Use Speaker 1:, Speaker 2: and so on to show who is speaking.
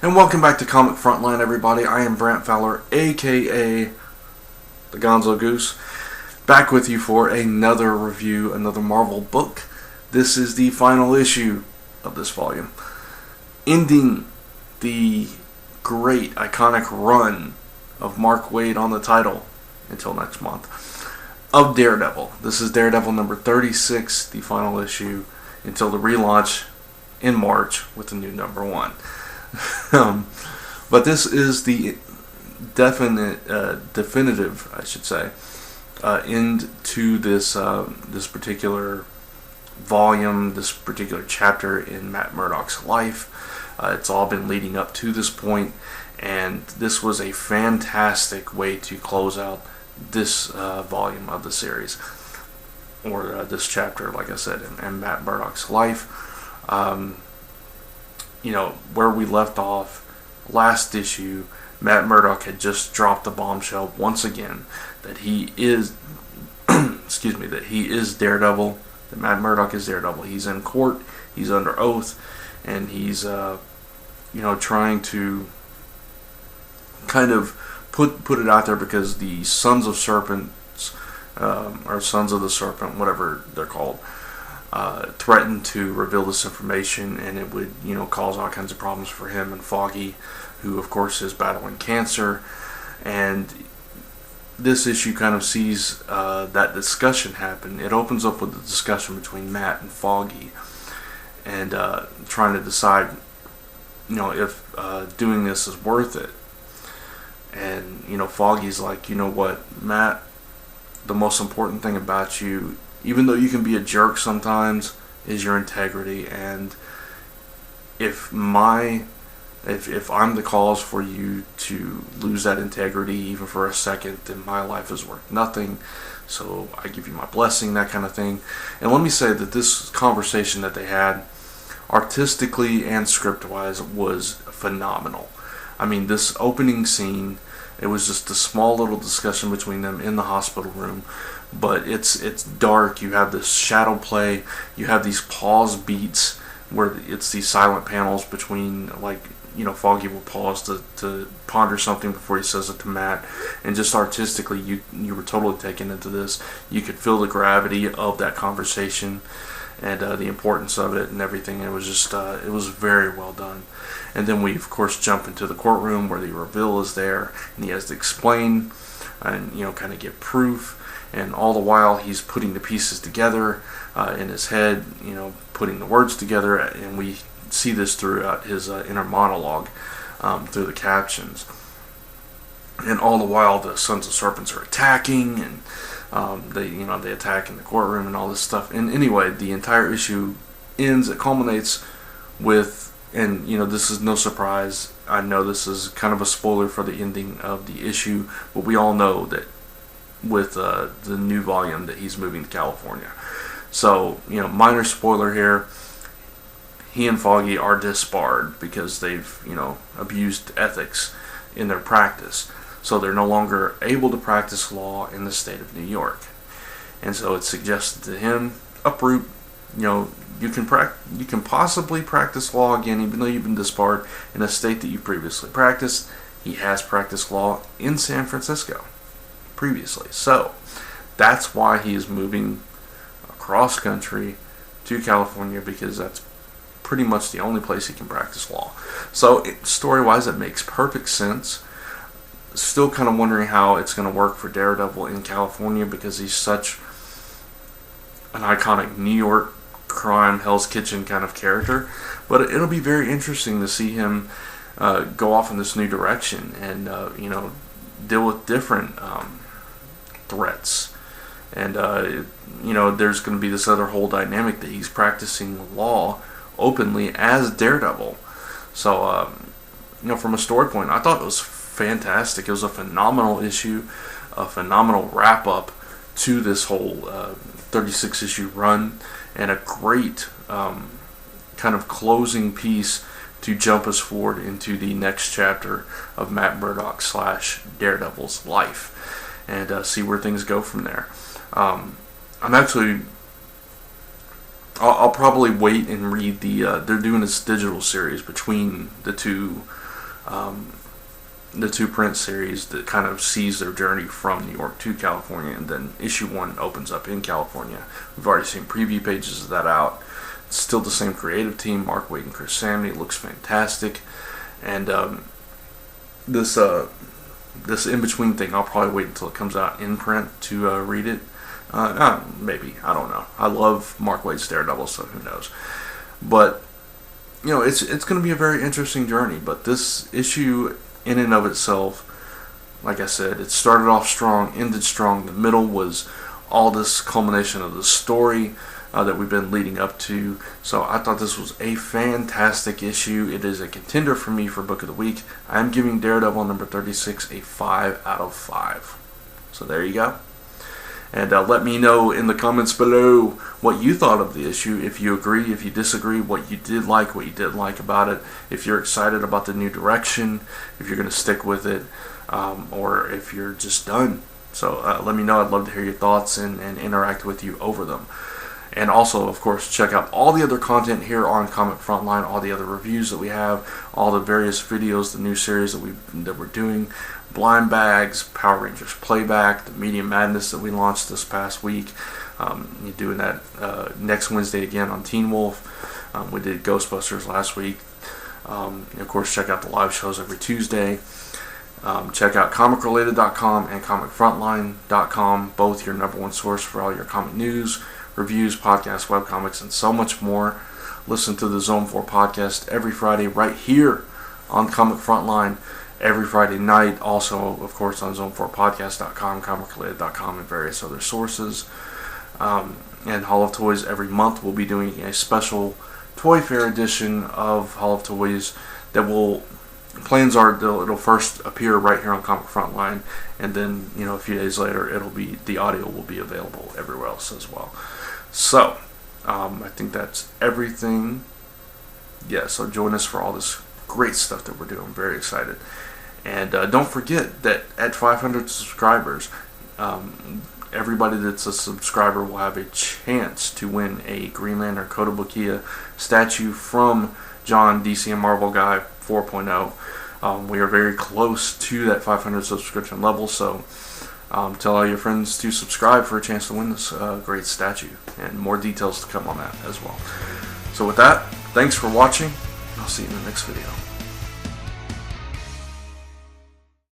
Speaker 1: And welcome back to Comic Frontline, everybody. I am Brant Fowler, aka the Gonzogoose, back with you for another review, another Marvel book. This is the final issue of this volume, ending the great, iconic run of Mark Waid on the title until next month of Daredevil. This is Daredevil number 36, the final issue, until the relaunch in March with the new number 1. But this is the definitive, I should say, end to this particular volume, this particular chapter in Matt Murdock's life. It's all been leading up to this point, and this was a fantastic way to close out this volume of the series, or this chapter, like I said, in Matt Murdock's life. Where we left off last issue, Matt Murdock had just dropped the bombshell once again that he is, that he is Daredevil, that Matt Murdock is Daredevil. He's in court, he's under oath, and he's, trying to kind of put it out there because the Sons of Serpents, or Sons of the Serpent, whatever they're called, threatened to reveal this information, and it would, cause all kinds of problems for him and Foggy, who of course is battling cancer. And this issue kind of sees that discussion happen. It opens up with a discussion between Matt and Foggy, and trying to decide, if doing this is worth it. And Foggy's like, you know what, Matt, the most important thing about you, even though you can be a jerk sometimes, is your integrity. And if I'm the cause for you to lose that integrity even for a second, then my life is worth nothing. So I give you my blessing, that kind of thing. And let me say that this conversation that they had, artistically and script-wise, was phenomenal. I mean, this opening scene, it was just a small little discussion between them in the hospital room, but it's dark. You have this shadow play, you have these pause beats where it's these silent panels between, Foggy will pause to ponder something before he says it to Matt, and just artistically you were totally taken into this. You could feel the gravity of that conversation and the importance of it and everything. It was just it was very well done. And then we of course jump into the courtroom where the reveal is there, and he has to explain and kind of get proof. And all the while he's putting the pieces together in his head, putting the words together, and we see this throughout his inner monologue through the captions. And all the while the Sons of Serpents are attacking, and they attack in the courtroom and all this stuff. And anyway, the entire issue ends. It culminates with, and this is no surprise, I know this is kind of a spoiler for the ending of the issue, but we all know that with the new volume that he's moving to California. So, minor spoiler here, he and Foggy are disbarred because they've, abused ethics in their practice. So they're no longer able to practice law in the state of New York. And so it's suggested to him, uproot, you can possibly practice law again even though you've been disbarred in a state that you previously practiced. He has practiced law in San Francisco previously. So that's why he is moving across country to California, because that's pretty much the only place he can practice law. So story-wise, it makes perfect sense. Still kind of wondering how it's going to work for Daredevil in California, because he's such an iconic New York crime, Hell's Kitchen kind of character. But it'll be very interesting to see him go off in this new direction and deal with different threats. And there's going to be this other whole dynamic that he's practicing law openly as Daredevil. So from a story point, I thought it was fantastic. It was a phenomenal issue, a phenomenal wrap up to this whole 36 issue run, and a great kind of closing piece to jump us forward into the next chapter of Matt Murdock / Daredevil's life, and see where things go from there. I'll probably wait and read the. They're doing this digital series between the two the 2-print series that kind of sees their journey from New York to California, and then issue 1 opens up in California. We've already seen preview pages of that out. It's still the same creative team, Mark Waid and Samnee. It looks fantastic. And this in-between thing, I'll probably wait until it comes out in print to read it. Maybe, I don't know. I love Mark Waid's Daredevil, so who knows. But, it's going to be a very interesting journey. But this issue, in and of itself, like I said, it started off strong, ended strong. The middle was all this culmination of the story that we've been leading up to. So I thought this was a fantastic issue. It is a contender for me for Book of the Week. I'm giving Daredevil number 36 a 5 out of 5. So there you go. And let me know in the comments below what you thought of the issue, if you agree, if you disagree, what you did like, what you didn't like about it, if you're excited about the new direction, if you're going to stick with it, or if you're just done. So let me know. I'd love to hear your thoughts and interact with you over them. And also, of course, check out all the other content here on Comic Frontline, all the other reviews that we have, all the various videos, the new series that we're doing, Blind Bags, Power Rangers Playback, the Media Madness that we launched this past week. You're doing that next Wednesday again on Teen Wolf. We did Ghostbusters last week. Of course, check out the live shows every Tuesday. Check out comicrelated.com and comicfrontline.com, both your number 1 source for all your comic news, reviews, podcasts, webcomics, and so much more. Listen to the Zone 4 podcast every Friday right here on Comic Frontline, every Friday night. Also, of course, on zone4podcast.com, comicrelated.com, and various other sources. And Hall of Toys every month. We'll be doing a special Toy Fair edition of Hall of Toys that plans are it'll first appear right here on Comic Frontline, and then a few days later the audio will be available everywhere else as well. So I think that's everything. Yeah, so join us for all this great stuff that we're doing. I'm very excited. And don't forget that at 500 subscribers, everybody that's a subscriber will have a chance to win a Green Lantern Kotobukiya statue from John, DC and Marvel Guy 4.0. We are very close to that 500 subscription level, so tell all your friends to subscribe for a chance to win this great statue, and more details to come on that as well. So with that, thanks for watching. I'll see you in the next video.